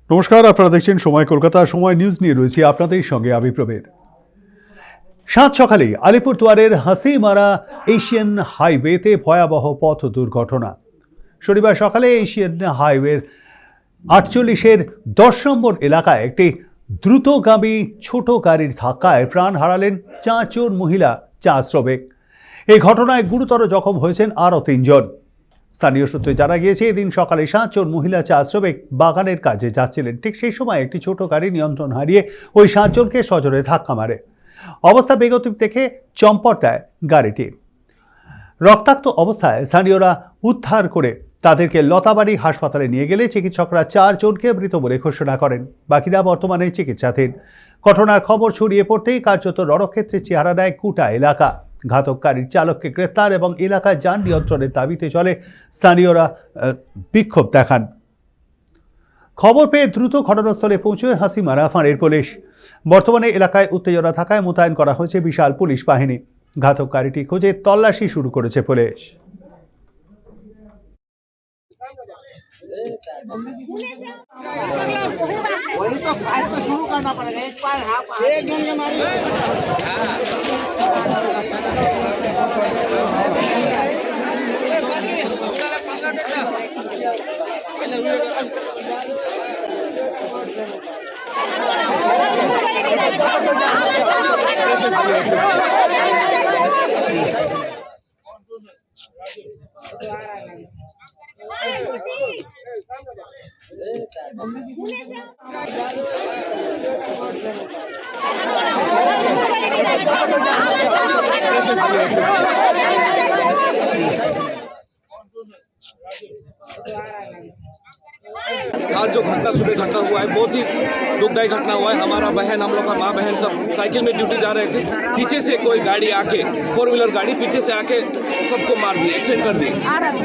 নমস্কার, আপনারা দেখছেন সময় কলকাতা। সময় নিউজ নিয়ে রয়েছি আপনাদের সঙ্গে আমি প্রবীর। সাত সকালেই আলিপুরদুয়ারের হাসিমারা এশিয়ান হাইওয়েতে ভয়াবহ পথ দুর্ঘটনা। শনিবার সকালে এশিয়ান হাইওয়ের 48-এর 10 নম্বর এলাকায় একটি দ্রুতগামী ছোট গাড়ির ধাক্কায় প্রাণ হারালেন 4 জন মহিলা চা শ্রমিক। এই ঘটনায় গুরুতর জখম হয়েছেন আরও 3 জন। স্থানীয় সূত্রে জানা গিয়েছে, এদিন সকালে 7 জন মহিলা চা শ্রমিক বাগানের কাজে যাচ্ছিলেন। ঠিক সেই সময় একটি ছোট গাড়ি নিয়ন্ত্রণ হারিয়ে ওই 7 জনকে সজোরে ধাক্কা মারে। অবস্থা বেগতিক দেখে চম্পট দেয় গাড়িটি। রক্তাক্ত অবস্থায় স্থানীয়রা উদ্ধার করে তাদেরকে লতাবাড়ি হাসপাতালে নিয়ে গেলে চিকিৎসকরা 4 জনকে মৃত বলে ঘোষণা করেন। বাকিরা বর্তমানে চিকিৎসাধীন। ঘটনার খবর ছড়িয়ে পড়তেই কার্যত রণক্ষেত্রে চেহারা দেয় কুটা এলাকা। ঘাতক গাড়ির চালককে গ্রেপ্তার এবং এলাকায় যান নিয়ন্ত্রণের দাবিতে চলে স্থানীয়রা বিক্ষোভ দেখান। খবর পেয়ে দ্রুত ঘটনাস্থলে পৌঁছয় হাসিমারা ফাঁড়ির পুলিশ। বর্তমানে এলাকায় উত্তেজনা থাকায় মোতায়েন করা হয়েছে বিশাল পুলিশ বাহিনী। ঘাতক গাড়িটি খুঁজে তল্লাশি শুরু করেছে পুলিশ। वही तो फाइट को शुरू करना पड़ेगा। एक बार एक जन के मारी आज जो घटना सुबह घटना हुआ है बहुत ही दुखदायी घटना हुआ है। हमारा बहन, हम लोग का माँ बहन सब साइकिल में ड्यूटी जा रहे थे। पीछे से कोई गाड़ी आके, 4 व्हीलर गाड़ी पीछे से आके सबको मार दी, एक्सीडेंट कर दी।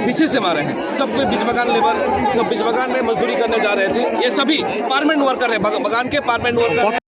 पीछे से मारे हैं सबको। बीच बगान लेबर सब बीच बगान में मजदूरी करने जा रहे थे। ये सभी पार्मेंट वर्कर है, बगान के पार्मेंट वर्कर।